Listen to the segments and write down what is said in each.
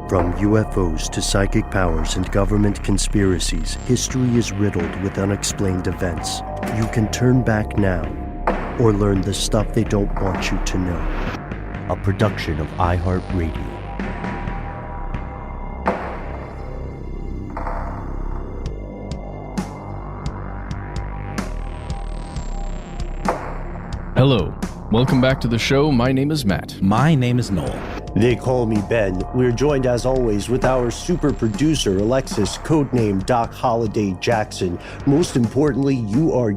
From UFOs to psychic powers and government conspiracies, history is riddled with unexplained events. You can turn back now or learn the stuff they don't want you to know. A production of iHeartRadio. Hello, welcome back to the show. My name is Matt. My name is Noel. They call me Ben. We're joined as always with our super producer, Alexis, codename Doc Holiday Jackson. Most importantly, you are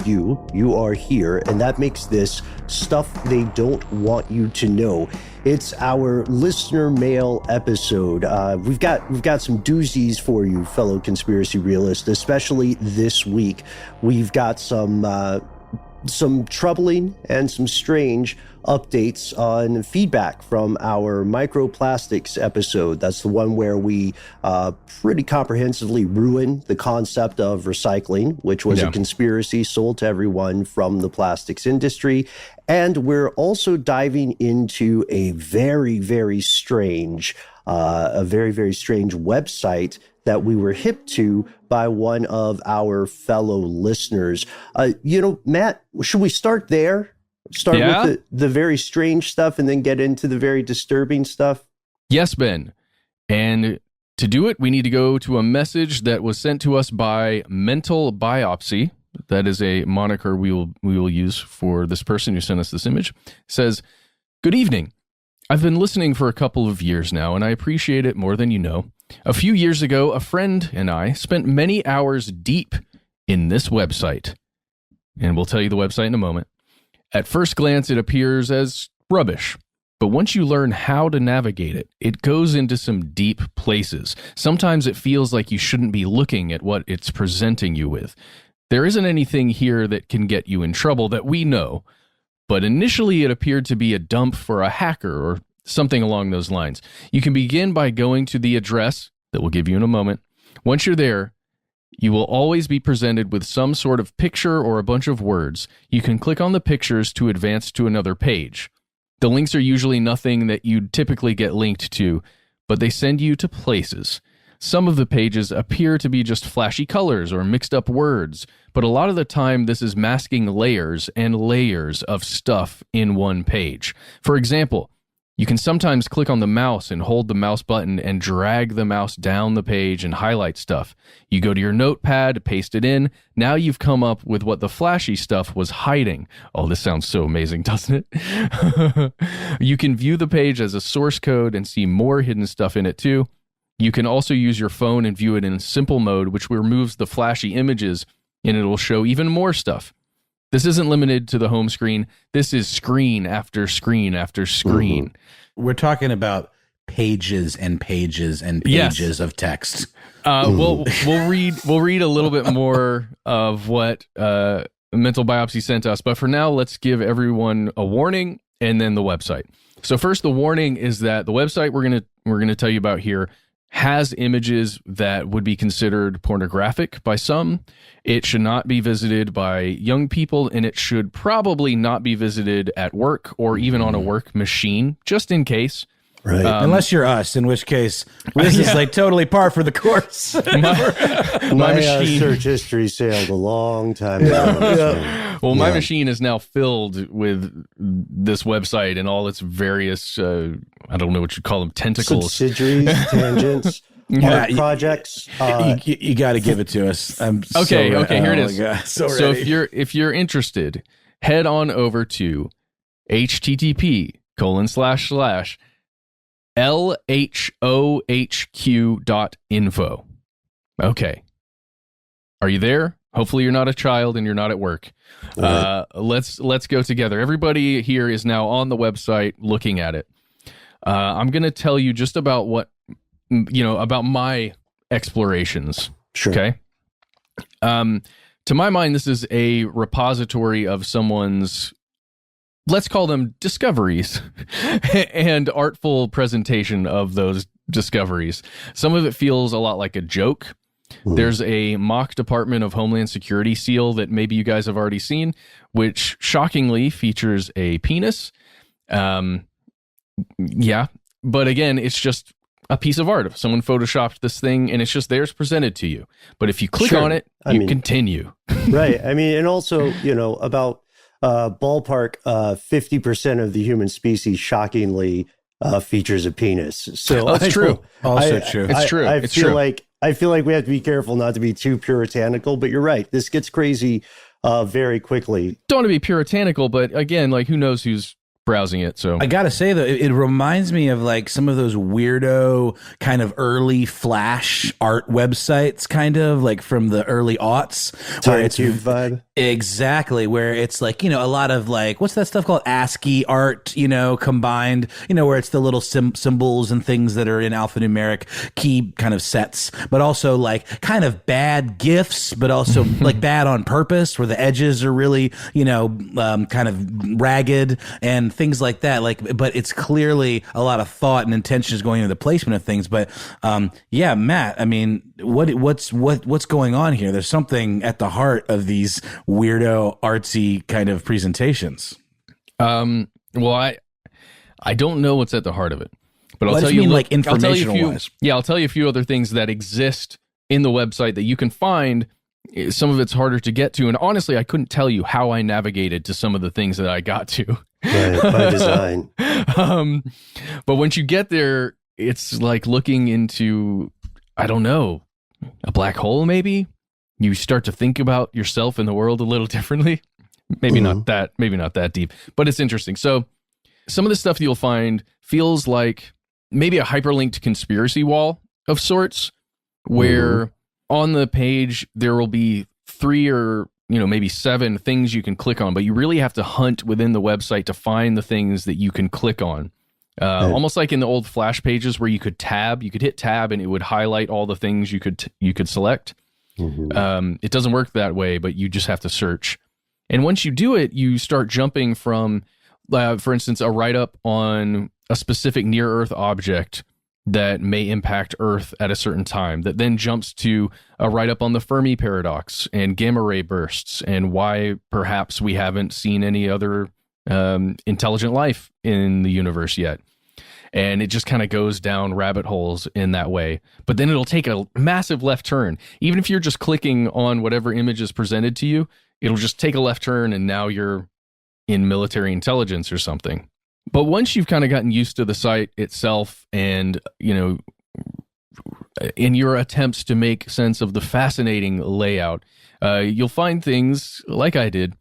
here, and that makes this stuff they don't want you to know. It's our listener mail episode. We've got some doozies for you, fellow conspiracy realists, especially this week. We've got some troubling and some strange updates on feedback from our microplastics episode. That's the one where we pretty comprehensively ruin the concept of recycling, which was a conspiracy sold to everyone from the plastics industry. And we're also diving into a very, very strange website that we were hip to by one of our fellow listeners. Matt, should we start there? Start with the very strange stuff and then get into the very disturbing stuff? Yes, Ben. And to do it, we need to go to a message that was sent to us by Mental Biopsy. That is a moniker we will use for this person who sent us this image. It says, "Good evening. I've been listening for a couple of years now, and I appreciate it more than you know. A few years ago, a friend and I spent many hours deep in this website." And we'll tell you the website in a moment. "At first glance, it appears as rubbish. But once you learn how to navigate it, it goes into some deep places. Sometimes it feels like you shouldn't be looking at what it's presenting you with. There isn't anything here that can get you in trouble that we know. But initially, it appeared to be a dump for a hacker or something along those lines. You can begin by going to the address that we'll give you in a moment. Once you're there, you will always be presented with some sort of picture or a bunch of words. You can click on the pictures to advance to another page. The links are usually nothing that you'd typically get linked to, but they send you to places. Some of the pages appear to be just flashy colors or mixed up words, but a lot of the time this is masking layers and layers of stuff in one page. For example, you can sometimes click on the mouse and hold the mouse button and drag the mouse down the page and highlight stuff. You go to your notepad, paste it in. Now you've come up with what the flashy stuff was hiding. Oh, this sounds so amazing, doesn't it? You can view the page as a source code and see more hidden stuff in it too. You can also use your phone and view it in simple mode, which removes the flashy images, and it will show even more stuff. This isn't limited to the home screen. This is screen after screen after screen." Mm-hmm. We're talking about pages and pages and pages of text. We'll read a little bit more of what Mental Biopsy sent us, but for now, let's give everyone a warning and then the website. So first, the warning is that the website we're gonna tell you about here has images that would be considered pornographic by some. It should not be visited by young people, and it should probably not be visited at work or even on a work machine, just in case. Right. Unless you're us, in which case this is like totally par for the course. My machine search history sailed a long time ago. Well, my machine is now filled with this website and all its various, I don't know what you'd call them, tentacles. Subsidiaries, tangents, art projects. You got to give it to us. Okay, here it is. So if you're interested, head on over to http://lhohq.info. Okay. Are you there? Hopefully you're not a child and you're not at work. Right. Let's go together. Everybody here is now on the website looking at it. I'm going to tell you just about about my explorations. Sure. Okay. To my mind, this is a repository of someone's, let's call them discoveries, and artful presentation of those discoveries. Some of it feels a lot like a joke. There's a mock Department of Homeland Security seal that maybe you guys have already seen, which shockingly features a penis. Yeah, but again, it's just a piece of art. If someone photoshopped this thing and it's just theirs presented to you. But if you click on it, you continue. Right. I mean, and also, about ballpark 50% of the human species shockingly features a penis. So that's true. Also true. It's true. I feel like we have to be careful not to be too puritanical, but you're right. This gets crazy very quickly. Don't want to be puritanical, but again, like who knows who's browsing it. So I gotta say though, it reminds me of like some of those weirdo kind of early Flash art websites, kind of like from the early aughts, where it's vibe. Exactly, where it's like, a lot of like, what's that stuff called? ASCII art, combined, where it's the little symbols and things that are in alphanumeric key kind of sets, but also like kind of bad GIFs, but also like bad on purpose, where the edges are really, kind of ragged and things like that. Like, but it's clearly a lot of thought and intention is going into the placement of things. But yeah, Matt, I mean, what's going on here? There's something at the heart of these weirdo artsy kind of presentations. Well, I don't know what's at the heart of it, but I'll tell you, like informational wise. Yeah, I'll tell you a few other things that exist in the website that you can find. Some of it's harder to get to, and honestly, I couldn't tell you how I navigated to some of the things that I got to. Right, by design. But once you get there, it's like looking into, I don't know, a black hole maybe? You start to think about yourself and the world a little differently. Maybe not that deep, but it's interesting. So some of the stuff you'll find feels like maybe a hyperlinked conspiracy wall of sorts, where on the page there will be 3 or maybe 7 things you can click on, but you really have to hunt within the website to find the things that you can click on. Almost like in the old Flash pages where you could hit tab and it would highlight all the things you could select. It doesn't work that way, but you just have to search. And once you do it, you start jumping from, for instance, a write-up on a specific near-Earth object that may impact Earth at a certain time, that then jumps to a write-up on the Fermi paradox and gamma ray bursts and why perhaps we haven't seen any other intelligent life in the universe yet. And it just kind of goes down rabbit holes in that way. But then it'll take a massive left turn. Even if you're just clicking on whatever image is presented to you, it'll just take a left turn and now you're in military intelligence or something. But once you've kind of gotten used to the site itself and, in your attempts to make sense of the fascinating layout, you'll find things like I did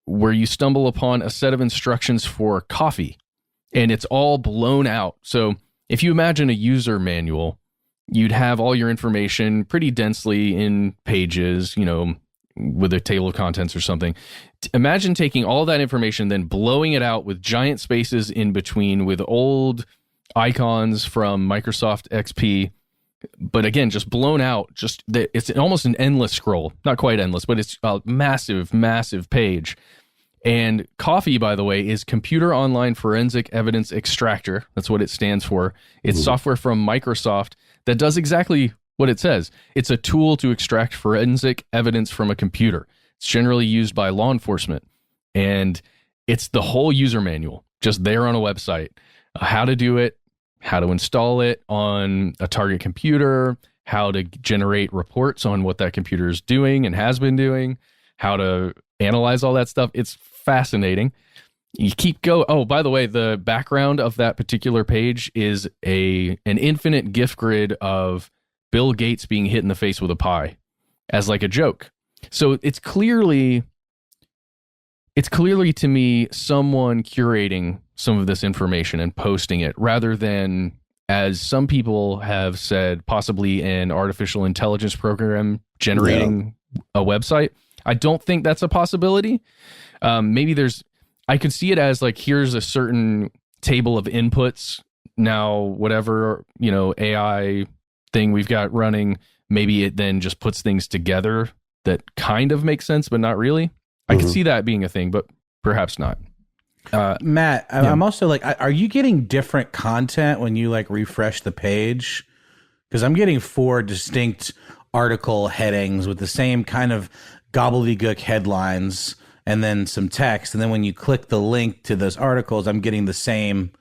where you stumble upon a set of instructions for coffee and it's all blown out. So if you imagine a user manual, you'd have all your information pretty densely in pages, with a table of contents or something. Imagine taking all that information, then blowing it out with giant spaces in between with old icons from Microsoft XP. But again, just blown out. It's almost an endless scroll. Not quite endless, but it's a massive, massive page. And coffee, by the way, is Computer Online Forensic Evidence Extractor. That's what it stands for. It's software from Microsoft that does exactly what it says. It's a tool to extract forensic evidence from a computer. It's generally used by law enforcement. And it's the whole user manual, just there on a website. How to do it, how to install it on a target computer, how to generate reports on what that computer is doing and has been doing, how to analyze all that stuff. It's fascinating. You keep going. Oh, by the way, the background of that particular page is an infinite GIF grid of Bill Gates being hit in the face with a pie as like a joke. So it's clearly to me someone curating some of this information and posting it rather than, as some people have said, possibly an artificial intelligence program generating a website. I don't think that's a possibility. I could see it as like, here's a certain table of inputs. Now, whatever, AI thing we've got running, maybe it then just puts things together that kind of makes sense, but not really. I could see that being a thing, but perhaps not. Matt, I'm also like, are you getting different content when you like refresh the page? Because I'm getting 4 distinct article headings with the same kind of gobbledygook headlines and then some text. And then when you click the link to those articles, I'm getting the same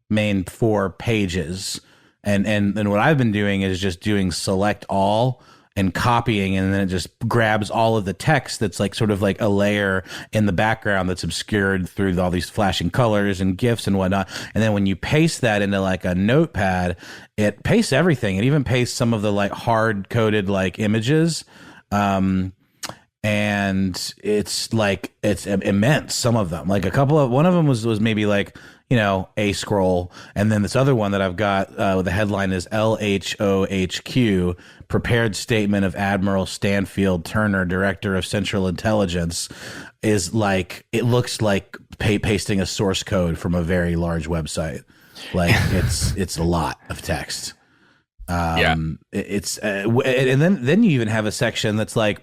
main 4 pages. And what I've been doing is just doing select all and copying, and then it just grabs all of the text that's like sort of like a layer in the background that's obscured through all these flashing colors and GIFs and whatnot. And then when you paste that into like a notepad, it pastes everything. It even pastes some of the like hard coded like images. And it's like, it's immense. Some of them, like one of them was maybe like, a scroll. And then this other one that I've got, the headline is LHOHQ, Prepared Statement of Admiral Stanfield Turner, Director of Central Intelligence, is like, it looks like pasting a source code from a very large website. Like it's a lot of text. And then you even have a section that's like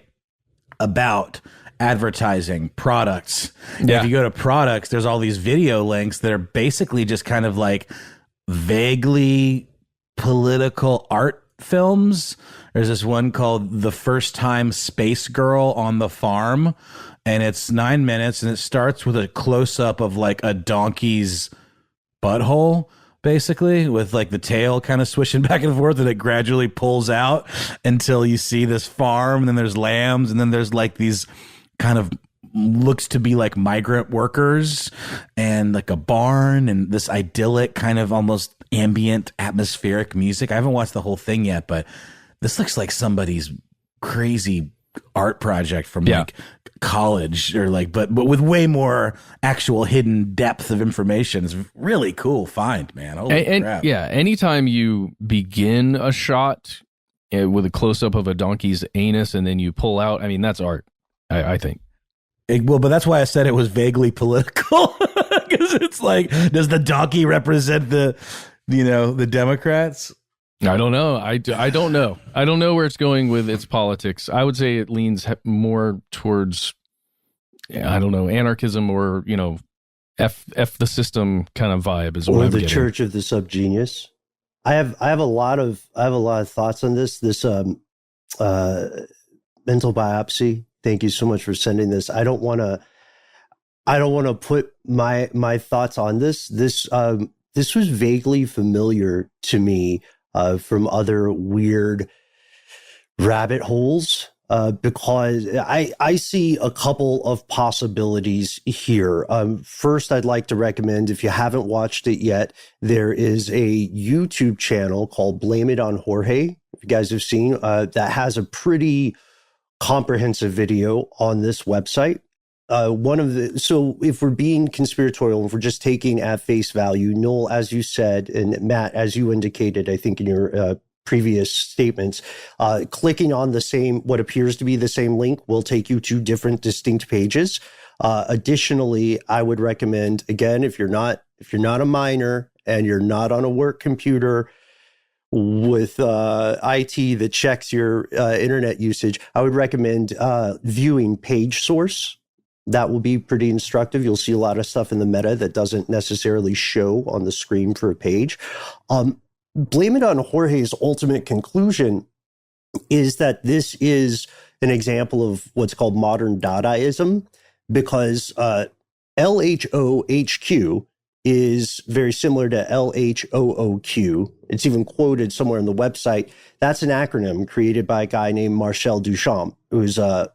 about advertising products. Yeah. If you go to products, there's all these video links that are basically just kind of like vaguely political art films. There's this one called The First Time Space Girl on the Farm, and it's 9 minutes, and it starts with a close-up of like a donkey's butthole, basically, with like the tail kind of swishing back and forth, and it gradually pulls out until you see this farm, and then there's lambs, and then there's like these kind of looks to be like migrant workers and like a barn and this idyllic kind of almost ambient atmospheric music. I haven't watched the whole thing yet, but this looks like somebody's crazy art project from like college or like, but with way more actual hidden depth of information. It's really cool find, man. Holy crap. Yeah, anytime you begin a shot with a close up of a donkey's anus and then you pull out, I mean, that's art. I think. Well, but that's why I said it was vaguely political, because it's like, does the donkey represent the Democrats? I don't know. I don't know. I don't know where it's going with its politics. I would say it leans more towards, I don't know, anarchism or, F the system kind of vibe is what I'm getting. Or the Church of the Subgenius. I have a lot of thoughts on this. This mental biopsy. Thank you so much for sending this. I don't want to put my thoughts on this. This was vaguely familiar to me from other weird rabbit holes, because I see a couple of possibilities here. First, I'd like to recommend, if you haven't watched it yet, there is a YouTube channel called Blame It on Jorge. If you guys have seen, that has a pretty comprehensive video on this website. So if we're being conspiratorial, if we're just taking at face value, Noel, as you said, and Matt, as you indicated, I think in your previous statements, clicking on what appears to be the same link will take you to different distinct pages. Additionally, I would recommend, again, if you're not a minor and you're not on a work computer with IT that checks your internet usage, I would recommend viewing Page Source. That will be pretty instructive. You'll see a lot of stuff in the meta that doesn't necessarily show on the screen for a page. Blame It on Jorge's ultimate conclusion is that this is an example of what's called modern Dadaism, because LHOHQ is very similar to LHOOQ. It's even quoted somewhere on the website. That's an acronym created by a guy named Marcel Duchamp, who's a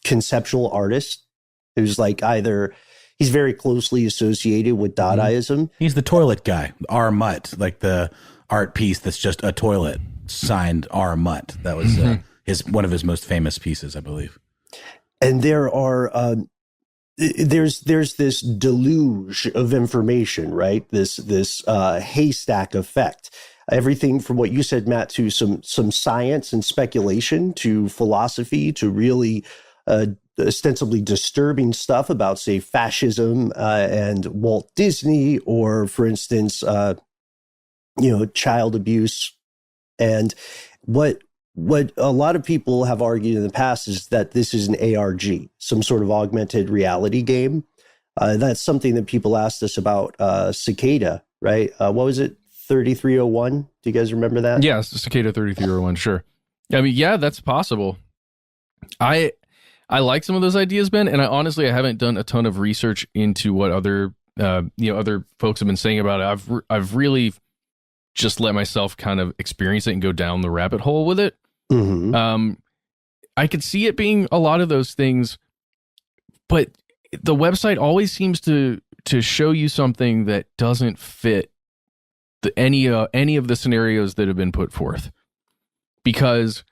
conceptual artist, who's like he's very closely associated with Dadaism. He's the toilet guy, R. Mutt, like the art piece that's just a toilet signed R. Mutt. That was one of his most famous pieces, I believe. And there are there's this deluge of information, right? This haystack effect. Everything from what you said, Matt, to some science and speculation, to philosophy, to really ostensibly disturbing stuff about, say, fascism and Walt Disney, or, for instance, child abuse. And what a lot of people have argued in the past is that this is an ARG, some sort of augmented reality game. That's something that people asked us about Cicada, right? What was it? 3301? Do you guys remember that? Yeah, Cicada 3301, sure. I mean, yeah, that's possible. I like some of those ideas, Ben, and I haven't done a ton of research into what other folks have been saying about it. I've really just let myself kind of experience it and go down the rabbit hole with it. I could see it being a lot of those things, but the website always seems to show you something that doesn't fit any of the scenarios that have been put forth. Because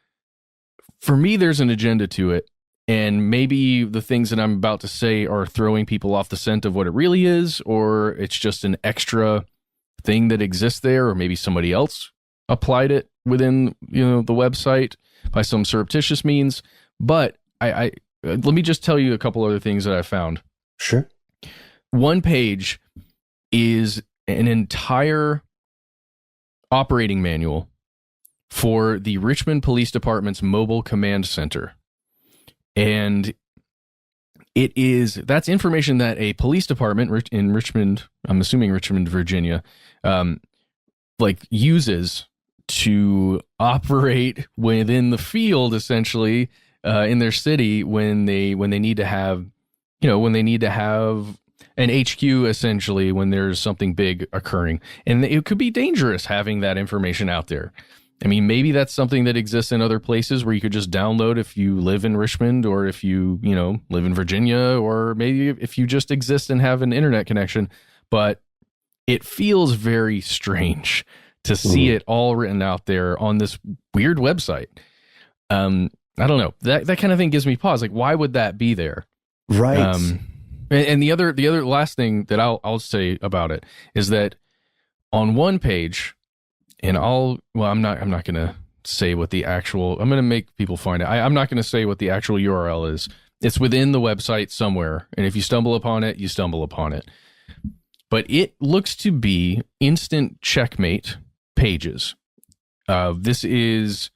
for me, there's an agenda to it, and maybe the things that I'm about to say are throwing people off the scent of what it really is, or it's just an extra thing that exists there, or maybe somebody else applied it within the website by some surreptitious means. But I let me just tell you a couple other things that I found. Sure. One page is an entire operating manual for the Richmond Police Department's mobile command center. And that's information that a police department in Richmond, I'm assuming Richmond, Virginia, uses to operate within the field, essentially, in their city when they need to have, an HQ, essentially, when there's something big occurring. And it could be dangerous having that information out there. I mean, maybe that's something that exists in other places where you could just download if you live in Richmond, or if you live in Virginia, or maybe if you just exist and have an internet connection. But it feels very strange to see it all written out there on this weird website. I don't know. That kind of thing gives me pause. Like, why would that be there? Right. And the other last thing that I'll say about it is that on one page, and I'm not going to say what the actual, I'm going to make people find it. I'm not going to say what the actual URL is. It's within the website somewhere. And if you stumble upon it, you stumble upon it. But it looks to be instant checkmate pages. This is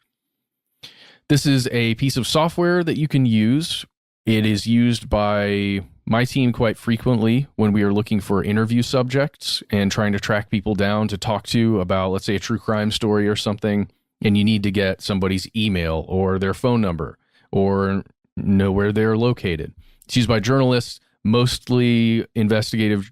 a piece of software that you can use. It is used by my team quite frequently when we are looking for interview subjects and trying to track people down to talk to about, let's say, a true crime story or something, and you need to get somebody's email or their phone number or know where they're located. It's used by journalists, mostly investigative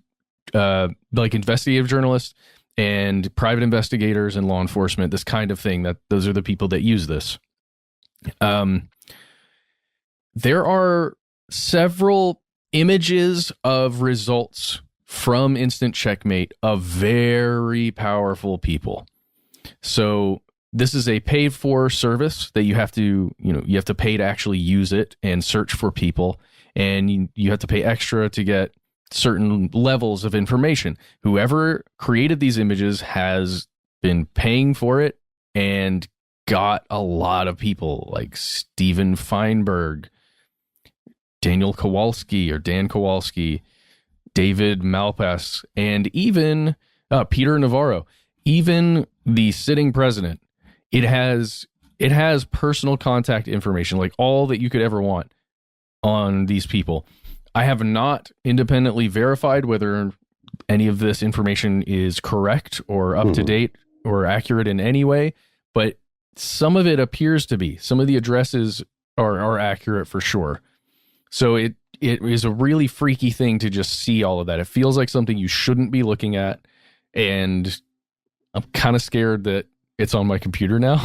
journalists and private investigators and law enforcement, this kind of thing. Those are the people that use this. There are several images of results from Instant Checkmate of very powerful people. So this is a paid for service that you have to pay to actually use it and search for people. And you have to pay extra to get certain levels of information. Whoever created these images has been paying for it and got a lot of people like Steven Feinberg, Daniel Kowalski or Dan Kowalski, David Malpass, and even Peter Navarro, even the sitting president. It has personal contact information, like all that you could ever want on these people. I have not independently verified whether any of this information is correct or up to date or accurate in any way, but some of it appears to be. Some of the addresses are accurate for sure. So it is a really freaky thing to just see all of that. It feels like something you shouldn't be looking at, and I'm kind of scared that it's on my computer now.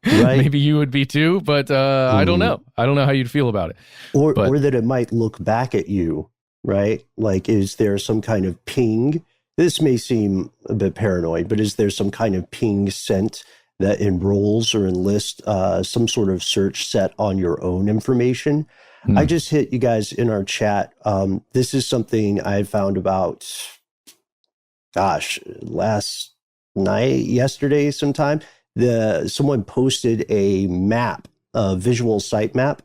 Right. Maybe you would be too, but I don't know. I don't know how you'd feel about it. Or that it might look back at you, right? Like, is there some kind of ping? This may seem a bit paranoid, but is there some kind of ping sent that enrolls or enlists some sort of search set on your own information? I just hit you guys in our chat. This is something I found about, yesterday sometime. Someone posted a map, a visual site map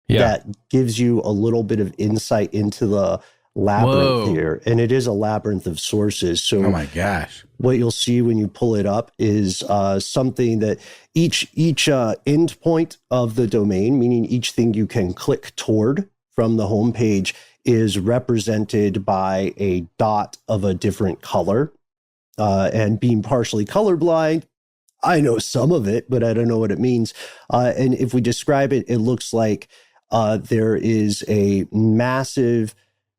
that gives you a little bit of insight into the labyrinth here. And it is a labyrinth of sources. So, oh my gosh. What you'll see when you pull it up is something that each endpoint of the domain, meaning each thing you can click toward from the homepage, is represented by a dot of a different color. And being partially colorblind, I know some of it, but I don't know what it means. And if we describe it, it looks like there is a massive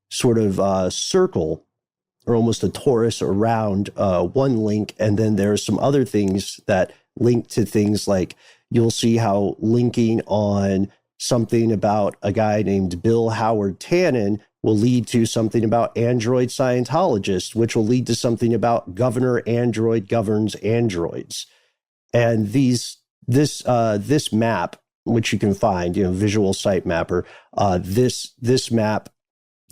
sort of circle or almost a torus around one link. And then there's some other things that link to things like you'll see how linking on something about a guy named Bill Howard Tannen will lead to something about Android Scientologists, which will lead to something about Governor Android governs androids. And this map, which you can find, visual site mapper, this map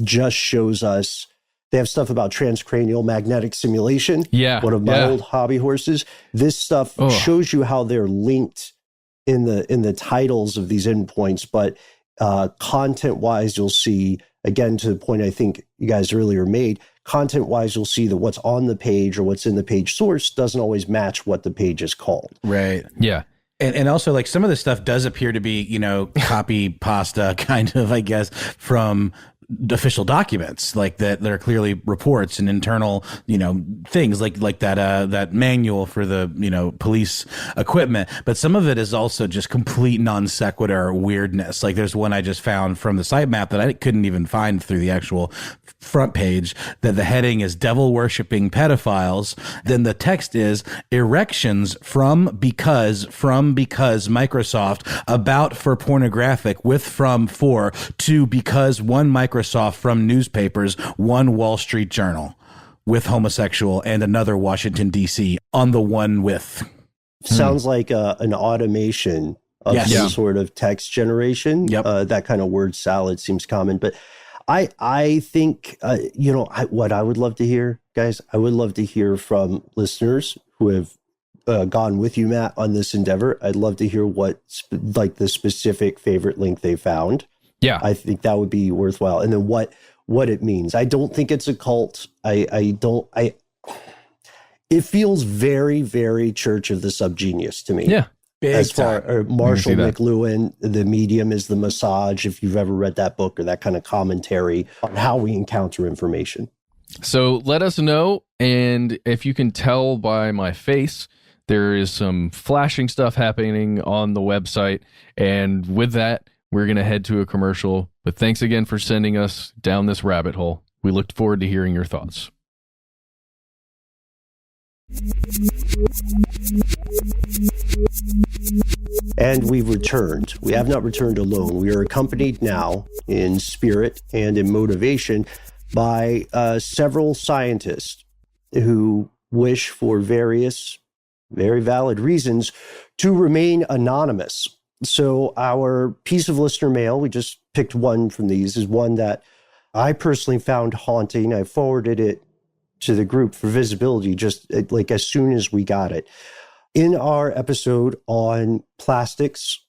just shows us, they have stuff about transcranial magnetic simulation. Yeah. One of my old hobby horses. This stuff shows you how they're linked in the titles of these endpoints, but content-wise, you'll see, again, to the point I think you guys earlier made, content-wise, you'll see that what's on the page or what's in the page source doesn't always match what the page is called. Right. Yeah. And also, like, some of this stuff does appear to be, copy pasta kind of, I guess, from official documents, like that are clearly reports and internal, things like that manual for the, police equipment. But some of it is also just complete non sequitur weirdness. Like there's one I just found from the sitemap that I couldn't even find through the actual front page, that the heading is devil worshipping pedophiles. Then the text is erections because Microsoft, about for pornographic, with from for, to because one Microsoft, from newspapers, one Wall Street Journal, with homosexual, and another Washington, D.C. on the one with. Sounds like an automation of some sort of text generation. Yep. That kind of word salad seems common. But I think, what I would love to hear, guys, I would love to hear from listeners who have gone with you, Matt, on this endeavor. I'd love to hear what, the specific favorite link they found. Yeah. I think that would be worthwhile. And then what it means. I don't think it's a cult. It feels very, very Church of the Subgenius to me. Yeah. As far as Marshall McLuhan, The Medium is the Massage, if you've ever read that book, or that kind of commentary on how we encounter information. So let us know. And if you can tell by my face, there is some flashing stuff happening on the website. And with that, we're going to head to a commercial. But thanks again for sending us down this rabbit hole. We look forward to hearing your thoughts. And we've returned. We have not returned alone. We are accompanied now in spirit and in motivation by several scientists who wish, for various very valid reasons, to remain anonymous. So our piece of listener mail, we just picked one from these, is one that I personally found haunting. I forwarded it to the group for visibility just like as soon as we got it. In our episode on plastics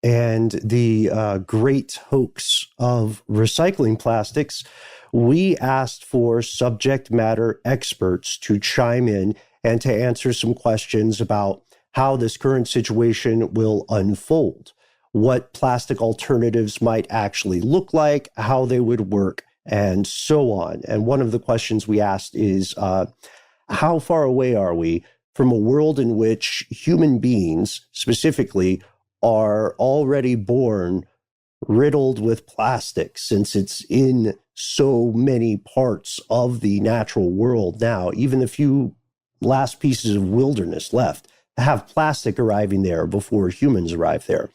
and the great hoax of recycling plastics, we asked for subject matter experts to chime in and to answer some questions about how this current situation will unfold, what plastic alternatives might actually look like, how they would work, and so on. And one of the questions we asked is, how far away are we from a world in which human beings specifically are already born riddled with plastic, since it's in so many parts of the natural world now, even the few last pieces of wilderness left have plastic arriving there before humans arrive there.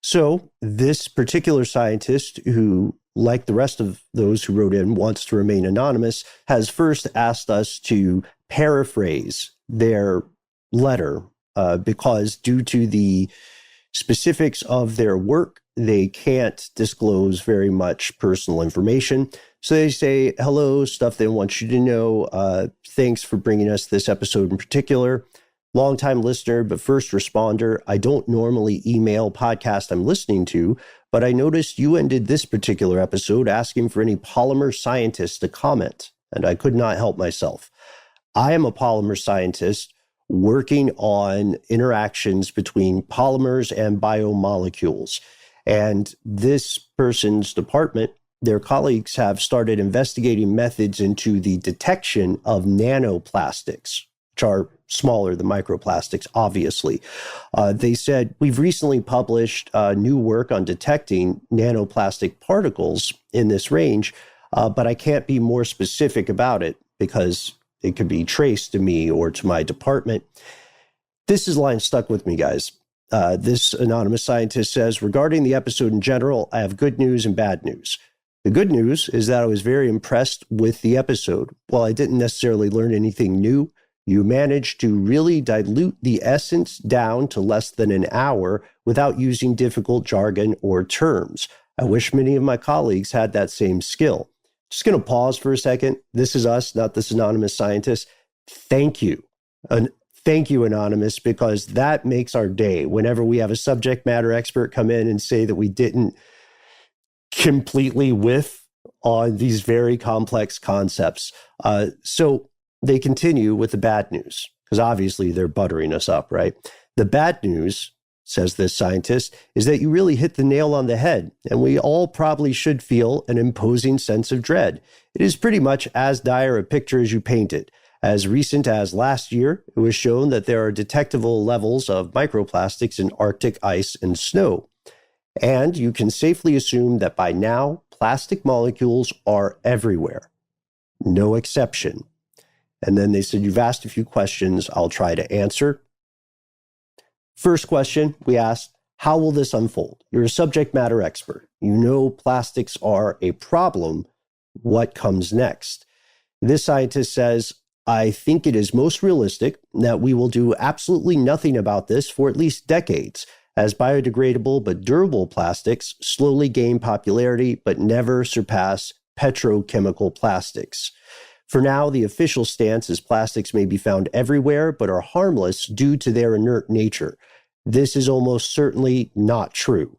So this particular scientist, who, like the rest of those who wrote in, wants to remain anonymous, has first asked us to paraphrase their letter because due to the specifics of their work, they can't disclose very much personal information. So they say, hello, stuff they want you to know. Thanks for bringing us this episode in particular. Longtime listener, but first responder. I don't normally email podcast I'm listening to, but I noticed you ended this particular episode asking for any polymer scientists to comment, and I could not help myself. I am a polymer scientist working on interactions between polymers and biomolecules. And this person's department, their colleagues have started investigating methods into the detection of nanoplastics, which are smaller than microplastics, obviously. They said, we've recently published new work on detecting nanoplastic particles in this range, but I can't be more specific about it. because it could be traced to me or to my department. This is the line stuck with me, guys. This anonymous scientist says, regarding the episode in general, I have good news and bad news. The good news is that I was very impressed with the episode. While I didn't necessarily learn anything new, you managed to really dilute the essence down to less than an hour without using difficult jargon or terms. I wish many of my colleagues had that same skill. Just going to pause for a second. This is us, not this anonymous scientist. Thank you. Thank you, Anonymous, because that makes our day. Whenever we have a subject matter expert come in and say that we didn't completely whiff on these very complex concepts. So they continue with the bad news, because obviously they're buttering us up, right? The bad news, says this scientist, is that you really hit the nail on the head, and we all probably should feel an imposing sense of dread. It is pretty much as dire a picture as you paint it. As recent as last year, it was shown that there are detectable levels of microplastics in Arctic ice and snow. And you can safely assume that by now, plastic molecules are everywhere. No exception. And then they said, you've asked a few questions. I'll try to answer. First question we asked, how will this unfold? You're a subject matter expert. You know plastics are a problem. What comes next? This scientist says, I think it is most realistic that we will do absolutely nothing about this for at least decades, as biodegradable but durable plastics slowly gain popularity but never surpass petrochemical plastics. For now, the official stance is plastics may be found everywhere but are harmless due to their inert nature. This is almost certainly not true.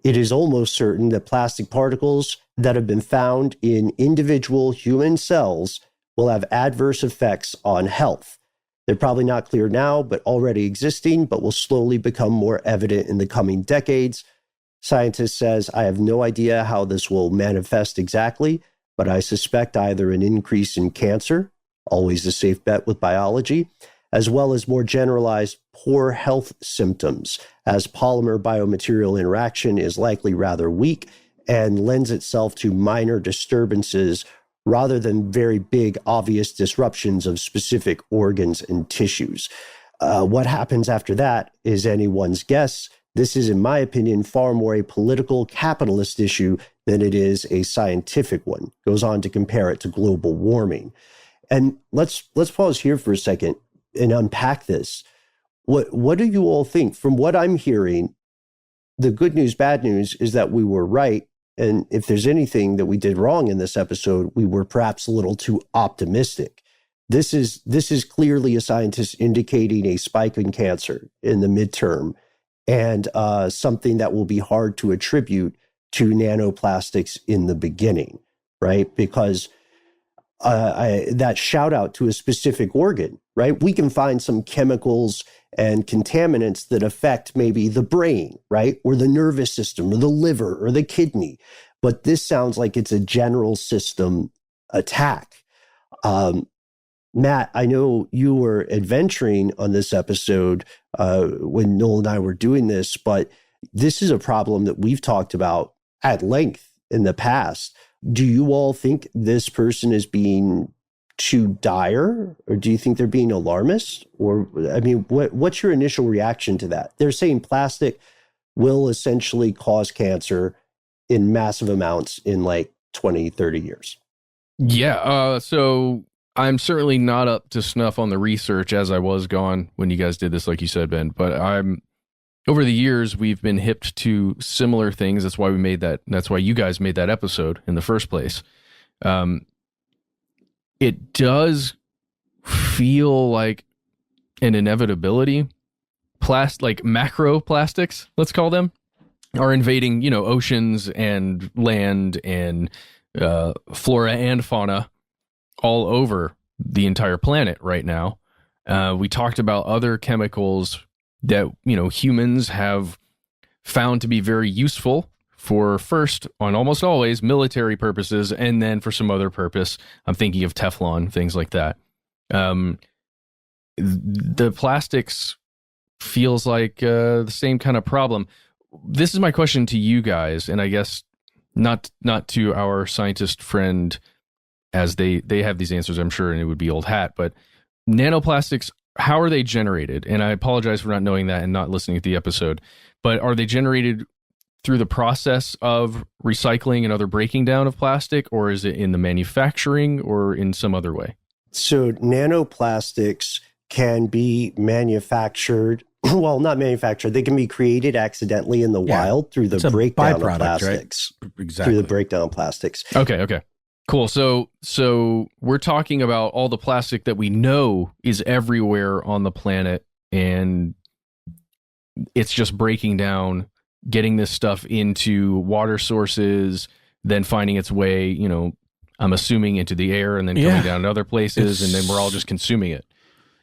It is almost certain that plastic particles that have been found in individual human cells will have adverse effects on health. They're probably not clear now, but already existing, but will slowly become more evident in the coming decades. Scientist says, I have no idea how this will manifest exactly, but I suspect either an increase in cancer, always a safe bet with biology, as well as more generalized poor health symptoms, as polymer biomaterial interaction is likely rather weak and lends itself to minor disturbances rather than very big, obvious disruptions of specific organs and tissues. What happens after that is anyone's guess. This is, in my opinion, far more a political capitalist issue than it is a scientific one. Goes on to compare it to global warming. And let's pause here for a second and unpack this. What do you all think? From what I'm hearing, the good news, bad news is that we were right. And if there's anything that we did wrong in this episode, we were perhaps a little too optimistic. This is clearly a scientist indicating a spike in cancer in the midterm, and something that will be hard to attribute to nanoplastics in the beginning, right? Because that shout out to a specific organ, right? We can find some chemicals and contaminants that affect maybe the brain, right? Or the nervous system or the liver or the kidney. But this sounds like it's a general system attack. Matt, I know you were adventuring on this episode when Noel and I were doing this, but this is a problem that we've talked about at length in the past. Do you all think this person is being too dire, or do you think they're being alarmist? Or, I mean, what's your initial reaction to that? They're saying plastic will essentially cause cancer in massive amounts in like 20, 30 years. Yeah, so I'm certainly not up to snuff on the research as I was gone when you guys did this, like you said, Ben. But over the years, we've been hipped to similar things. That's why that's why you guys made that episode in the first place. It does feel like an inevitability. Like macro plastics, let's call them, are invading, oceans and land and flora and fauna all over the entire planet right now. We talked about other chemicals that, humans have found to be very useful for first, on almost always, military purposes, and then for some other purpose. I'm thinking of Teflon, things like that. The plastics feels like the same kind of problem. This is my question to you guys, and I guess not to our scientist friend as they have these answers, I'm sure, and it would be old hat. But nanoplastics, how are they generated? And I apologize for not knowing that and not listening to the episode. But are they generated through the process of recycling and other breaking down of plastic, or is it in the manufacturing or in some other way? So nanoplastics can be manufactured. Well, not manufactured. They can be created accidentally in the wild through the breakdown of plastics. Right? Exactly. Through the breakdown of plastics. Okay. Cool. So we're talking about all the plastic that we know is everywhere on the planet, and it's just breaking down, getting this stuff into water sources, then finding its way, I'm assuming into the air and then coming down to other places, and then we're all just consuming it.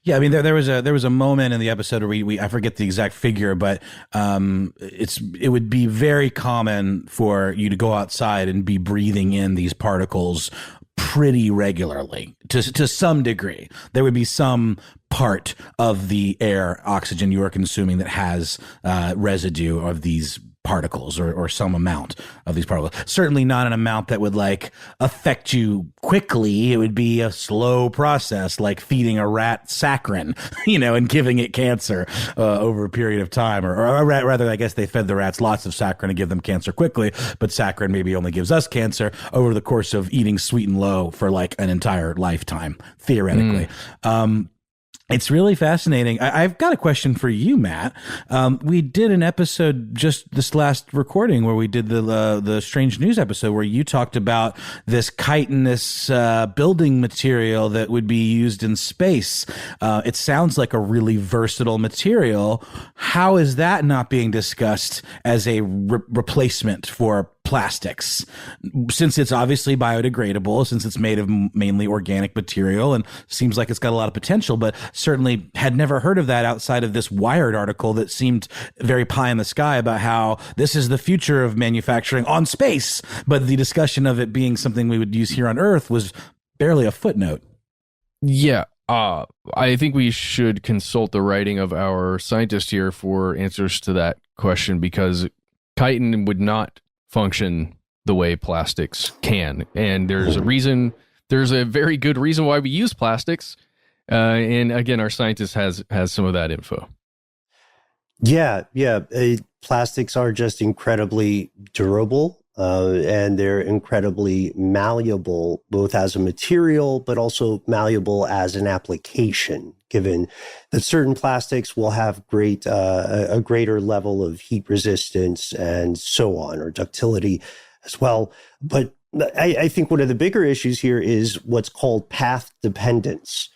Yeah, I mean, there was a moment in the episode where we I forget the exact figure, but it would be very common for you to go outside and be breathing in these particles pretty regularly to some degree. There would be some part of the air, oxygen you are consuming that has residue of these particles or some amount of these particles. Certainly not an amount that would affect you quickly. It would be a slow process, like feeding a rat saccharin, and giving it cancer over a period of time. Or rather, I guess they fed the rats lots of saccharin to give them cancer quickly, but saccharin maybe only gives us cancer over the course of eating sweet and low for an entire lifetime, theoretically. It's really fascinating. I've got a question for you, Matt. We did an episode just this last recording where we did the strange news episode where you talked about this chitinous building material that would be used in space. It sounds like a really versatile material. How is that not being discussed as a replacement for plastics, since it's obviously biodegradable, since it's made of mainly organic material and seems like it's got a lot of potential, but certainly had never heard of that outside of this Wired article that seemed very pie in the sky about how this is the future of manufacturing on space. But the discussion of it being something we would use here on Earth was barely a footnote. Yeah. I think we should consult the writing of our scientist here for answers to that question, because chitin would not function the way plastics can. And there's a very good reason why we use plastics. And again, our scientist has some of that info. Yeah. Plastics are just incredibly durable, and they're incredibly malleable, both as a material, but also malleable as an application, given that certain plastics will have a greater level of heat resistance and so on, or ductility as well. But I think one of the bigger issues here is what's called path dependence.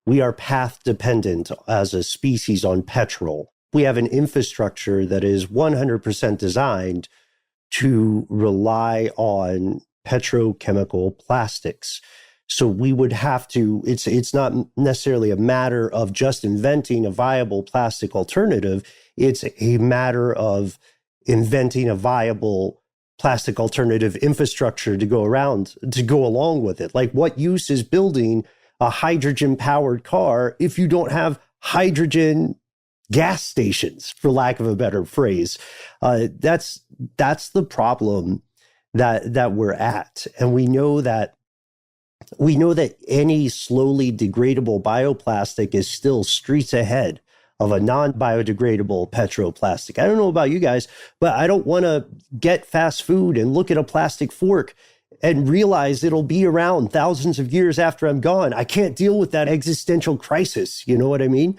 We are path dependent as a species on petrol. We have an infrastructure that is 100% designed to rely on petrochemical plastics. So we would have to, it's not necessarily a matter of just inventing a viable plastic alternative. It's a matter of inventing a viable plastic alternative infrastructure to go along with it. Like, what use is building a hydrogen powered car if you don't have hydrogen gas stations, for lack of a better phrase? That's the problem that we're at. And we know that any slowly degradable bioplastic is still streets ahead of a non-biodegradable petroplastic. I don't know about you guys, but I don't want to get fast food and look at a plastic fork and realize it'll be around thousands of years after I'm gone. I can't deal with that existential crisis. You know what I mean?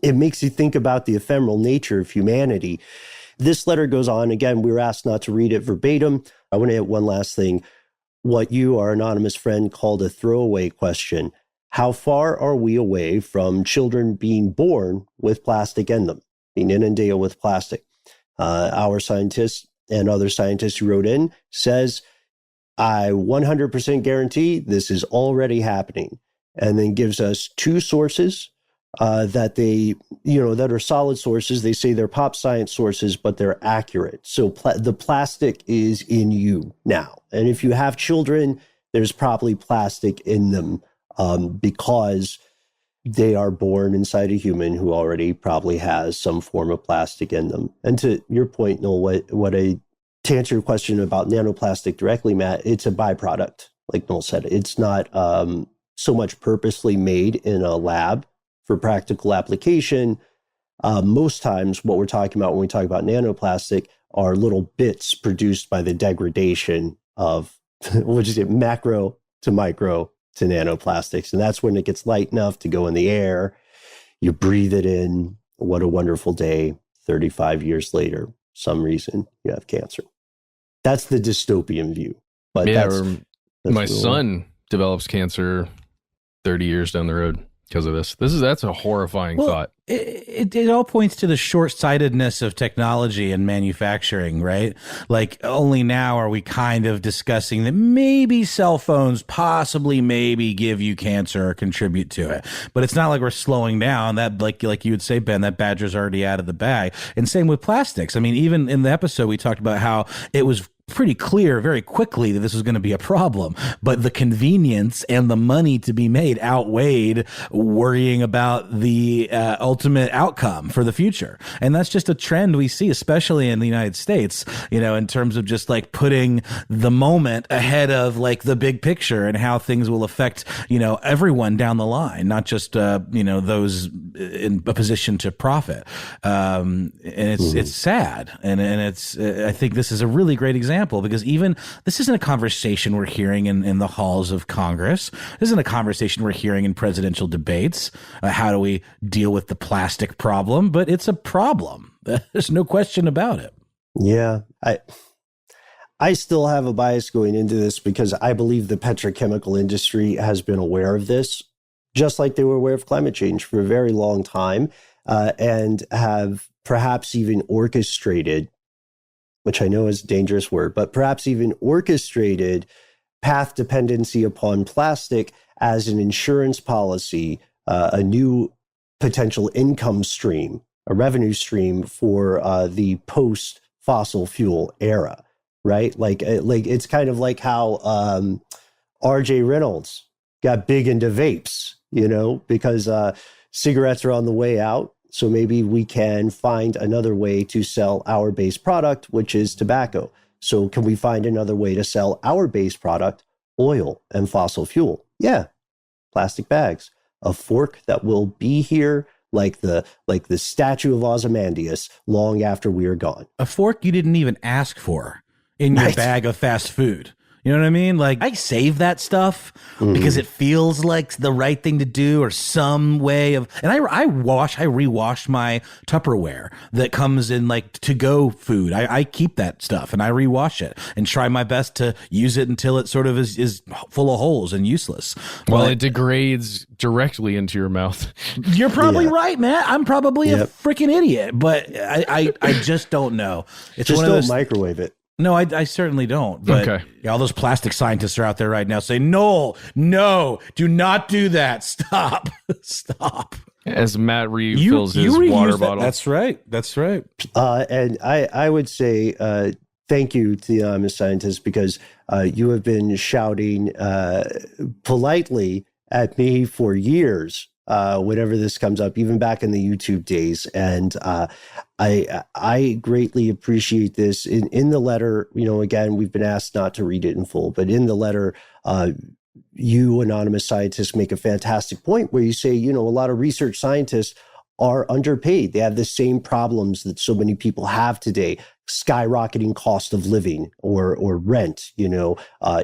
It makes you think about the ephemeral nature of humanity. This letter goes on. Again, we were asked not to read it verbatim. I want to hit one last thing. What you, our anonymous friend, called a throwaway question. How far are we away from children being born with plastic in them, being inundated with plastic? Our scientist and other scientists who wrote in says, I 100% guarantee this is already happening, and then gives us two sources that that are solid sources. They say they're pop science sources, but they're accurate. So the plastic is in you now. And if you have children, there's probably plastic in them because they are born inside a human who already probably has some form of plastic in them. And to your point, Noel, to answer your question about nanoplastic directly, Matt, it's a byproduct like Noel said, it's not so much purposely made in a lab for practical application. Most times what we're talking about when we talk about nanoplastic are little bits produced by the degradation of, we'll just say macro to micro to nanoplastics. And that's when it gets light enough to go in the air. You breathe it in. What a wonderful day. 35 years later, some reason you have cancer. That's the dystopian view. But yeah, that's my son develops cancer 30 years down the road because of this. That's a horrifying thought. It all points to the short-sightedness of technology and manufacturing, right? Like, only now are we kind of discussing that maybe cell phones possibly maybe give you cancer or contribute to it. But it's not like we're slowing down. That, like you would say, Ben, that badger's already out of the bag. And same with plastics. I mean, even in the episode, we talked about how it was pretty clear very quickly that this was going to be a problem, but the convenience and the money to be made outweighed worrying about the ultimate outcome for the future. And that's just a trend we see, especially in the United States, you know, in terms of just like putting the moment ahead of like the big picture and how things will affect, you know, everyone down the line, not just, you know, those in a position to profit. And it's sad. And I think this is a really great example, because even this isn't a conversation we're hearing in the halls of Congress. This isn't a conversation we're hearing in presidential debates. How do we deal with the plastic problem? But it's a problem. There's no question about it. Yeah. I still have a bias going into this because I believe the petrochemical industry has been aware of this, just like they were aware of climate change for a very long time, and have perhaps even orchestrated, which I know is a dangerous word, but perhaps even orchestrated path dependency upon plastic as an insurance policy, a new potential income stream, a revenue stream for the post-fossil fuel era, right? Like it's kind of like how R.J. Reynolds got big into vapes, you know, because cigarettes are on the way out. So maybe we can find another way to sell our base product, which is tobacco. So can we find another way to sell our base product, oil and fossil fuel? Yeah, plastic bags. A fork that will be here like the statue of Ozymandias long after we are gone. A fork you didn't even ask for in your bag of fast food. You know what I mean? Like, I save that stuff because it feels like the right thing to do, or some way of, and I rewash my Tupperware that comes in like to-go food. I keep that stuff and I rewash it and try my best to use it until it sort of is full of holes and useless. Well, it degrades directly into your mouth. You're probably right, man. I'm probably a freaking idiot, but I just don't know. It's just one of don't those, microwave it. No, I certainly don't. But all those plastic scientists are out there right now saying, no, do not do that. Stop. As Matt refills his water bottle. That's right. And I would say thank you to the anonymous scientists, because you have been shouting politely at me for years whenever this comes up, even back in the YouTube days. And I greatly appreciate this. In the letter, you know, again, we've been asked not to read it in full, but in the letter, you anonymous scientists make a fantastic point where you say, you know, a lot of research scientists are underpaid. They have the same problems that so many people have today: skyrocketing cost of living or rent, you know,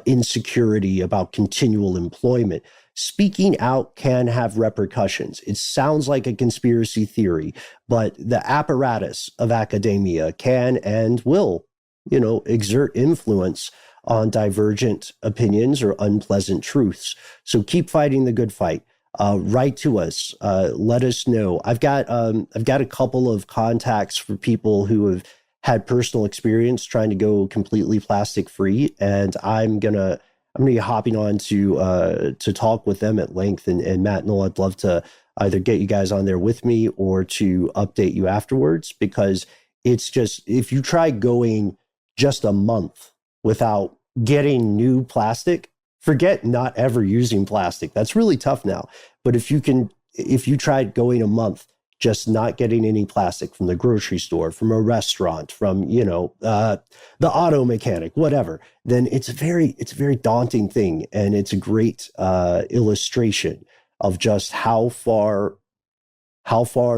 insecurity about continual employment. Speaking out can have repercussions. It sounds like a conspiracy theory, but the apparatus of academia can and will, you know, exert influence on divergent opinions or unpleasant truths. So keep fighting the good fight. Write to us. Let us know. I've got a couple of contacts for people who have had personal experience trying to go completely plastic free, and I'm gonna be hopping on to talk with them at length. And Matt and Noel, I'd love to either get you guys on there with me or to update you afterwards, because it's just, if you try going just a month without getting new plastic, forget not ever using plastic. That's really tough now. But if you tried going a month just not getting any plastic from the grocery store, from a restaurant, from, the auto mechanic, whatever, then it's a very daunting thing. And it's a great illustration of just how far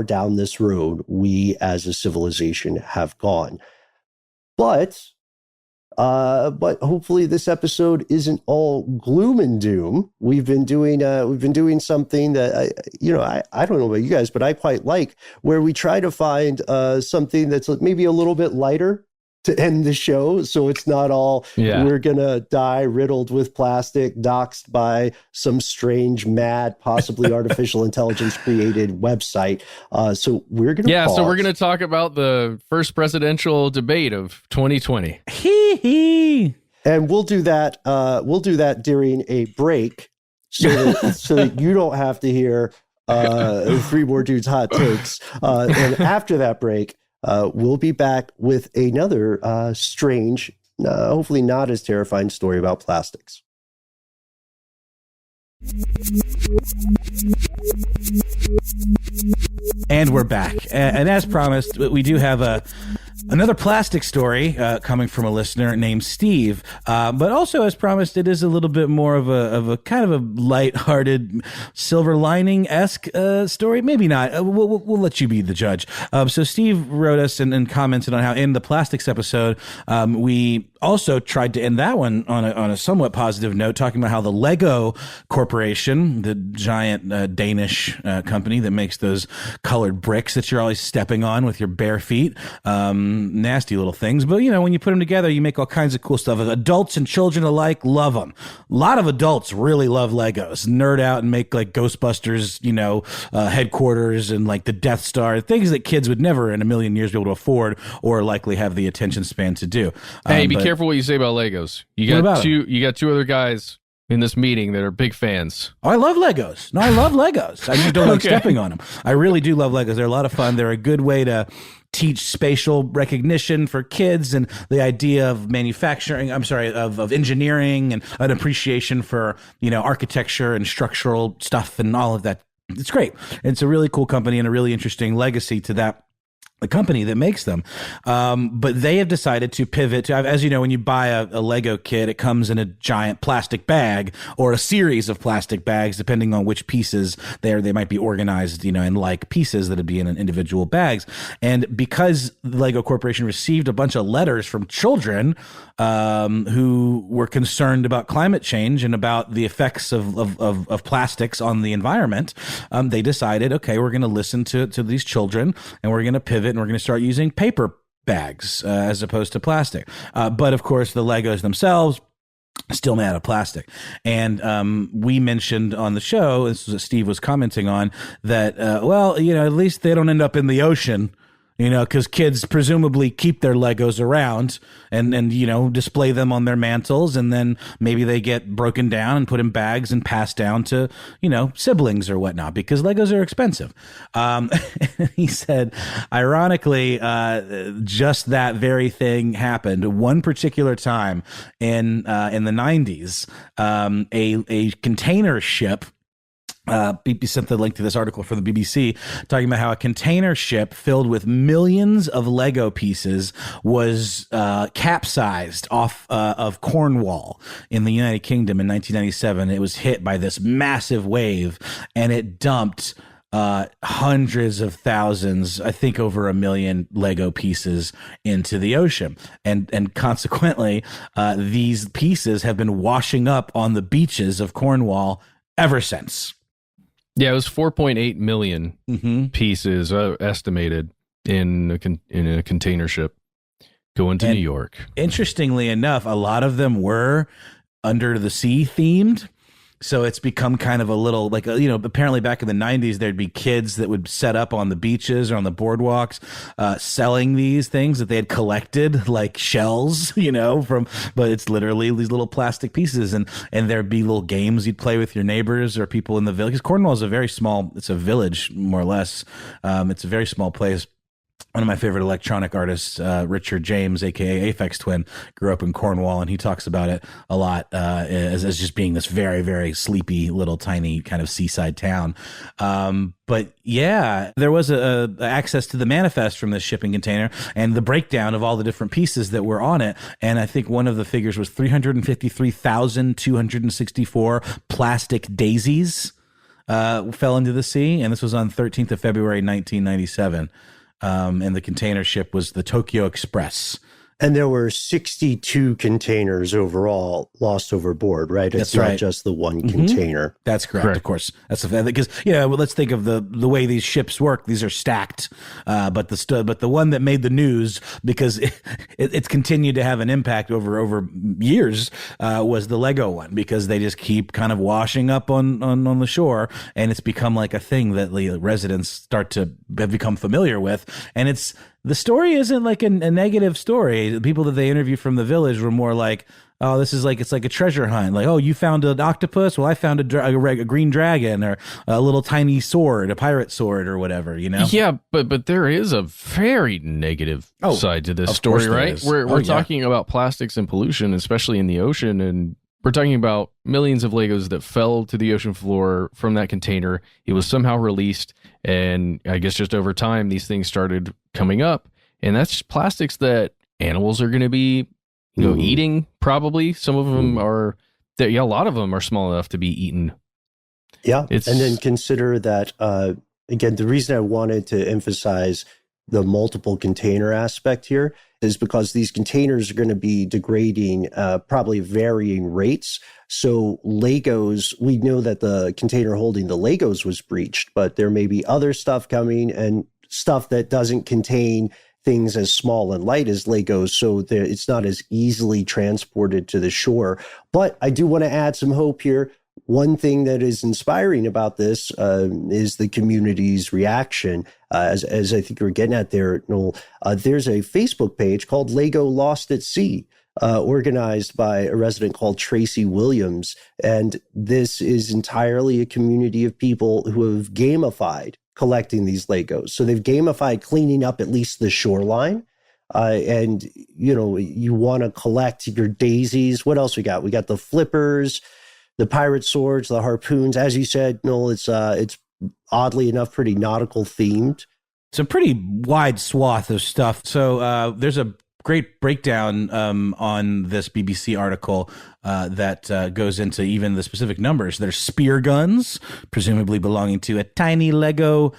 down this road we as a civilization have gone. But hopefully this episode isn't all gloom and doom. We've been doing something that I don't know about you guys, but I quite like, where we try to find something that's maybe a little bit lighter to end the show, so it's not all we're gonna die riddled with plastic, doxed by some strange, mad, possibly artificial intelligence created website. So we're gonna so we're gonna talk about the first presidential debate of 2020. And we'll do that. During a break, so that you don't have to hear three more dudes' hot takes. And after that break, we'll be back with another strange, hopefully not as terrifying story about plastics. And we're back. And as promised, we do have another plastic story coming from a listener named Steve. But also, as promised, it is a little bit more of a kind of a lighthearted, silver lining-esque story. Maybe not. We'll let you be the judge. So Steve wrote us and commented on how in the plastics episode, we also tried to end that one on a somewhat positive note, talking about how the Lego Corporation, the giant Danish company that makes those colored bricks that you're always stepping on with your bare feet, nasty little things. But, when you put them together, you make all kinds of cool stuff. Adults and children alike love them. A lot of adults really love Legos, nerd out and make like Ghostbusters, headquarters and like the Death Star, things that kids would never in a million years be able to afford or likely have the attention span to do. Hey, be careful what you say about Legos. You got two other guys in this meeting that are big fans. Oh, I love Legos. No, I love Legos. I just don't like stepping on them. I really do love Legos. They're a lot of fun. They're a good way to teach spatial recognition for kids and the idea of manufacturing, of engineering and an appreciation for, architecture and structural stuff and all of that. It's great. It's a really cool company and a really interesting legacy to the company that makes them. But they have decided to pivot to, as you know, when you buy a Lego kit, it comes in a giant plastic bag or a series of plastic bags, depending on which pieces they might be organized, in like pieces that would be in individual bags. And because the Lego Corporation received a bunch of letters from children who were concerned about climate change and about the effects of plastics on the environment, they decided, okay, we're going to listen to these children and we're going to pivot and we're going to start using paper bags as opposed to plastic. But of course, the Legos themselves still made out of plastic. And we mentioned on the show, this is what Steve was commenting on, that, at least they don't end up in the ocean. Because kids presumably keep their Legos around and display them on their mantles, and then maybe they get broken down and put in bags and passed down to, siblings or whatnot, because Legos are expensive. He said, ironically, just that very thing happened one particular time in the 90s. A container ship, BP sent the link to this article for the BBC talking about how a container ship filled with millions of Lego pieces was capsized off of Cornwall in the United Kingdom in 1997. It was hit by this massive wave and it dumped hundreds of thousands, I think over 1 million Lego pieces into the ocean. And consequently, these pieces have been washing up on the beaches of Cornwall ever since. Yeah, it was 4.8 million pieces estimated in a container ship going to New York. Interestingly enough, a lot of them were under the sea themed. So it's become kind of a little like, apparently back in the 90s, there'd be kids that would set up on the beaches or on the boardwalks selling these things that they had collected, like shells, but it's literally these little plastic pieces. And there'd be little games you'd play with your neighbors or people in the village. Because Cornwall is it's a village, more or less. It's a very small place. one of my favorite electronic artists, Richard James, aka Aphex Twin, grew up in Cornwall, and he talks about it a lot as just being this very, very sleepy little tiny kind of seaside town. But yeah, there was a access to the manifest from this shipping container and the breakdown of all the different pieces that were on it. And I think one of the figures was 353,264 plastic daisies fell into the sea, and this was on 13th of February, 1997. And the container ship was the Tokyo Express. And there were 62 containers overall lost overboard, right? It's That's not right. just the one container. That's correct. Of course. That's because well, let's think of the way these ships work. These are stacked, but the one that made the news because it's continued to have an impact over years was the Lego one, because they just keep kind of washing up on the shore, and it's become like a thing that the residents start to have become familiar with, and it's. The story isn't like a negative story. The people that they interviewed from the village were more like, oh, this is like, it's like a treasure hunt. Like, oh, you found an octopus? Well, I found a green dragon, or a little tiny sword, a pirate sword or whatever, you know? Yeah, but there is a very negative side to this story, right? We're talking about plastics and pollution, especially in the ocean, and we're talking about millions of Legos that fell to the ocean floor from that container. It was somehow released, and I guess just over time, these things started coming up, and that's plastics that animals are going to be, eating. Probably some of them are. A lot of them are small enough to be eaten. Yeah, and then consider that again. The reason I wanted to emphasize the multiple container aspect here is because these containers are going to be degrading probably varying rates. So Legos, we know that the container holding the Legos was breached, but there may be other stuff coming and stuff that doesn't contain things as small and light as Legos, so it's not as easily transported to the shore. But I do want to add some hope here. One thing that is inspiring about this is the community's reaction. As I think you're getting at there, Noel, there's a Facebook page called Lego Lost at Sea, organized by a resident called Tracy Williams. And this is entirely a community of people who have gamified collecting these Legos. So they've gamified cleaning up at least the shoreline. And, you want to collect your daisies. What else we got? We got the flippers, the pirate swords, the harpoons. As you said, Noel, it's oddly enough pretty nautical themed. It's a pretty wide swath of stuff. So there's a great breakdown on this BBC article that goes into even the specific numbers. There's spear guns, presumably belonging to a tiny Lego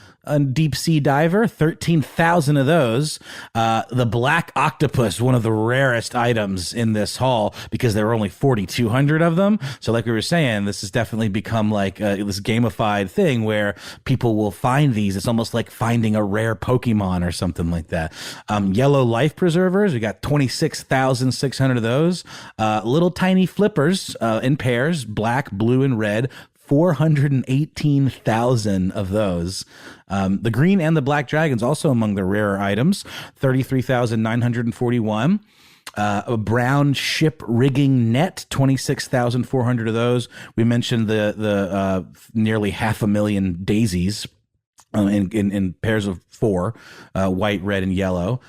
deep sea diver, 13,000 of those. The black octopus, one of the rarest items in this haul, because there were only 4,200 of them. So like we were saying, this has definitely become like this gamified thing where people will find these. It's almost like finding a rare Pokemon or something like that. Yellow life preservers, we got 26,600 of those. Little tiny flippers in pairs, black, blue, and red. 418,000 of those. The green and the black dragons also among the rarer items, 33,941. A brown ship rigging net, 26,400 of those. We mentioned the nearly 500,000 daisies in pairs of 4, white, red, and yellow.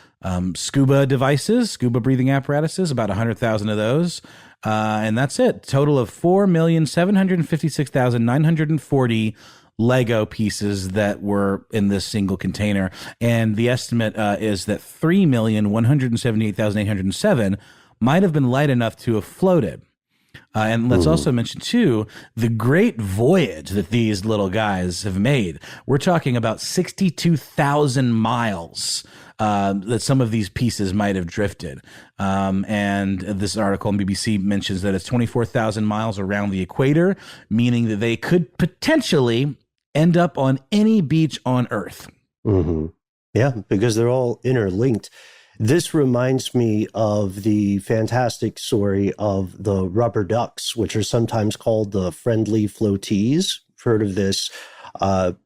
Scuba devices, scuba breathing apparatuses, about 100,000 of those. And that's it. Total of 4,756,940 Lego pieces that were in this single container. And the estimate is that 3,178,807 might have been light enough to have floated. And let's also mention, too, the great voyage that these little guys have made. We're talking about 62,000 miles that some of these pieces might have drifted. And this article on BBC mentions that it's 24,000 miles around the equator, meaning that they could potentially end up on any beach on Earth. Mm-hmm. Yeah, because they're all interlinked. This reminds me of the fantastic story of the rubber ducks, which are sometimes called the friendly floatees. You've heard of this,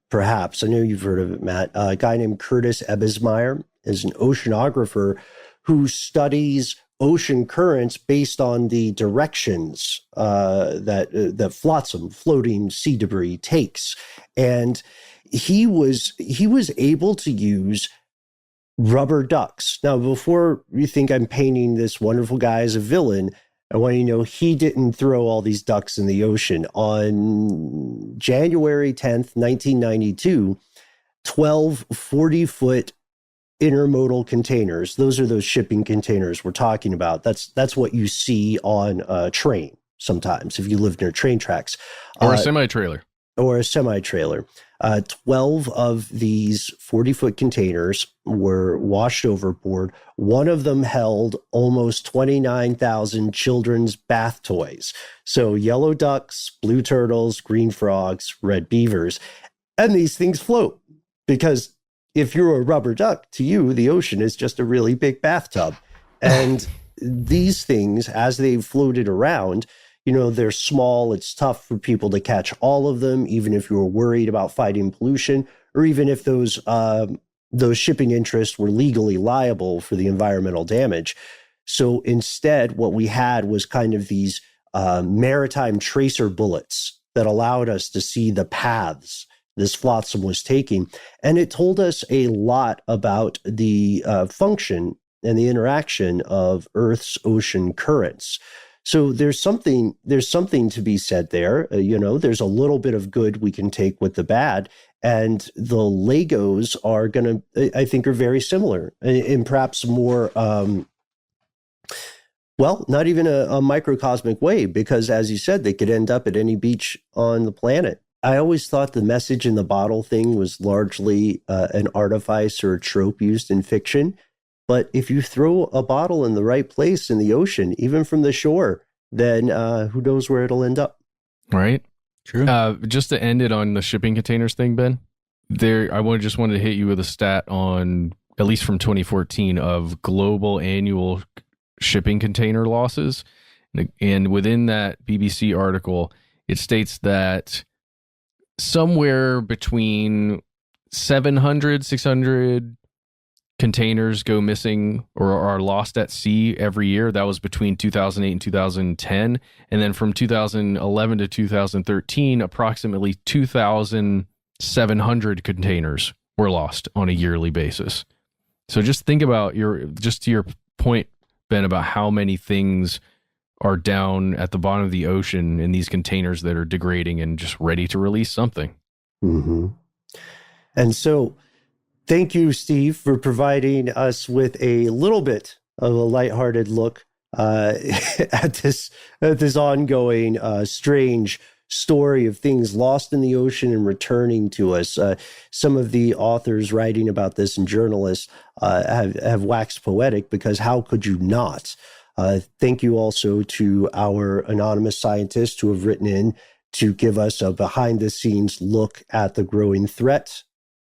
perhaps. I know you've heard of it, Matt. A guy named Curtis Ebbesmeyer is an oceanographer who studies ocean currents based on the directions that flotsam, floating sea debris, takes. And he was able to use rubber ducks. Now, before you think I'm painting this wonderful guy as a villain, I want you to know he didn't throw all these ducks in the ocean. On January 10th, 1992, 12 40-foot intermodal containers. Those are those shipping containers we're talking about. That's what you see on a train sometimes if you live near train tracks. Or a semi-trailer. Or a semi-trailer. 12 of these 40-foot containers were washed overboard. One of them held almost 29,000 children's bath toys. So yellow ducks, blue turtles, green frogs, red beavers. And these things float because if you're a rubber duck, to you, the ocean is just a really big bathtub. And these things, as they've floated around, they're small. It's tough for people to catch all of them, even if you were worried about fighting pollution, or even if those shipping interests were legally liable for the environmental damage. So instead, what we had was kind of these maritime tracer bullets that allowed us to see the paths this flotsam was taking. And it told us a lot about the function and the interaction of Earth's ocean currents. So there's something to be said there. There's a little bit of good we can take with the bad. And the Legos are going to, I think, are very similar in perhaps more, not even a microcosmic way, because as you said, they could end up at any beach on the planet. I always thought the message in the bottle thing was largely an artifice or a trope used in fiction. But if you throw a bottle in the right place in the ocean, even from the shore, then who knows where it'll end up. Right. True. Just to end it on the shipping containers thing, Ben, I wanted to hit you with a stat on, at least from 2014, of global annual shipping container losses. And within that BBC article, it states that somewhere between 700, 600 containers go missing or are lost at sea every year. That was between 2008 and 2010. And then from 2011 to 2013, approximately 2,700 containers were lost on a yearly basis. So just think about to your point, Ben, about how many things are down at the bottom of the ocean in these containers that are degrading and just ready to release something. Mm-hmm. And so thank you, Steve, for providing us with a little bit of a lighthearted look at this ongoing strange story of things lost in the ocean and returning to us. Some of the authors writing about this and journalists have waxed poetic, because how could you not? Thank you also to our anonymous scientists who have written in to give us a behind-the-scenes look at the growing threat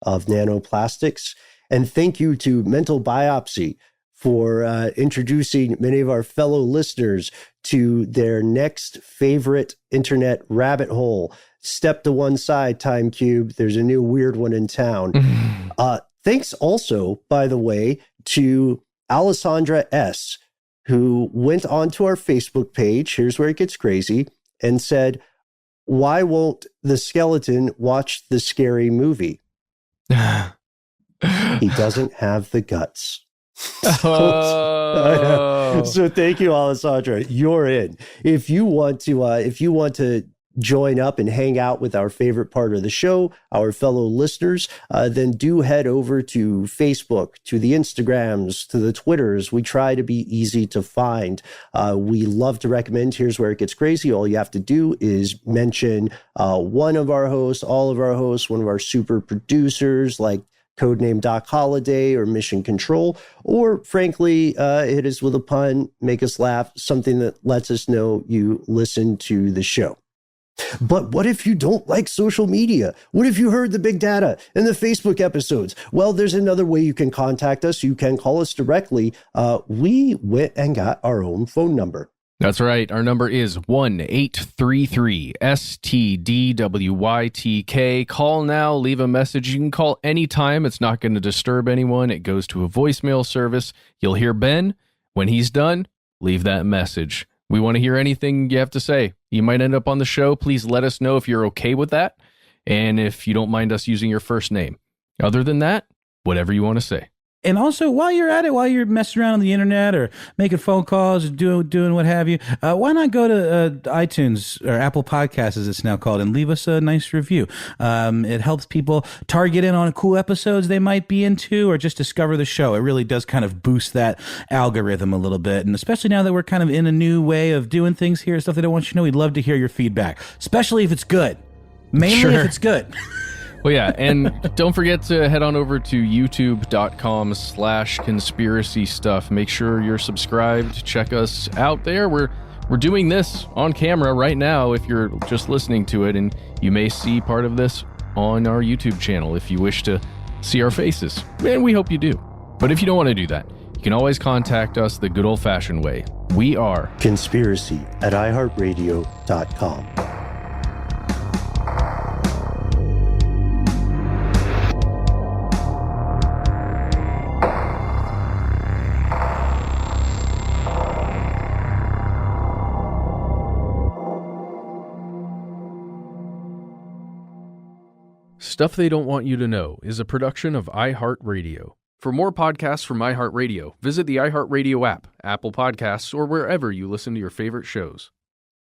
of nanoplastics. And thank you to Mental Biopsy for introducing many of our fellow listeners to their next favorite internet rabbit hole. Step to one side, Time Cube. There's a new weird one in town. Thanks also, by the way, to Alessandra S., who went onto our Facebook page, here's where it gets crazy, and said, "Why won't the skeleton watch the scary movie?" He doesn't have the guts. So thank you, Alessandra. You're in. If you want to join up and hang out with our favorite part of the show, our fellow listeners, then do head over to Facebook, to the Instagrams, to the Twitters. We try to be easy to find. We love to recommend Here's Where It Gets Crazy. All you have to do is mention one of our hosts, all of our hosts, one of our super producers like Codename Doc Holliday or Mission Control, or frankly, hit us with a pun, make us laugh, something that lets us know you listen to the show. But what if you don't like social media? What if you heard the big data and the Facebook episodes? Well, there's another way you can contact us. You can call us directly. We went and got our own phone number. That's right. Our number is 1-833-STDWYTK. Call now, leave a message. You can call anytime. It's not going to disturb anyone. It goes to a voicemail service. You'll hear Ben. When he's done, leave that message. We want to hear anything you have to say. You might end up on the show. Please let us know if you're okay with that, and if you don't mind us using your first name. Other than that, whatever you want to say. And also, while you're at it, while you're messing around on the internet or making phone calls or doing what have you, why not go to iTunes or Apple Podcasts, as it's now called, and leave us a nice review. It helps people target in on cool episodes they might be into or just discover the show. It really does kind of boost that algorithm a little bit. And especially now that we're kind of in a new way of doing things here, stuff they don't want you to know, we'd love to hear your feedback, especially if it's good. Mainly if it's good. Well, yeah, and don't forget to head on over to youtube.com/conspiracy stuff. Make sure you're subscribed. Check us out there. We're doing this on camera right now if you're just listening to it, and you may see part of this on our YouTube channel if you wish to see our faces. And we hope you do. But if you don't want to do that, you can always contact us the good old-fashioned way. We are conspiracy@iHeartRadio.com. Stuff They Don't Want You to Know is a production of iHeartRadio. For more podcasts from iHeartRadio, visit the iHeartRadio app, Apple Podcasts, or wherever you listen to your favorite shows.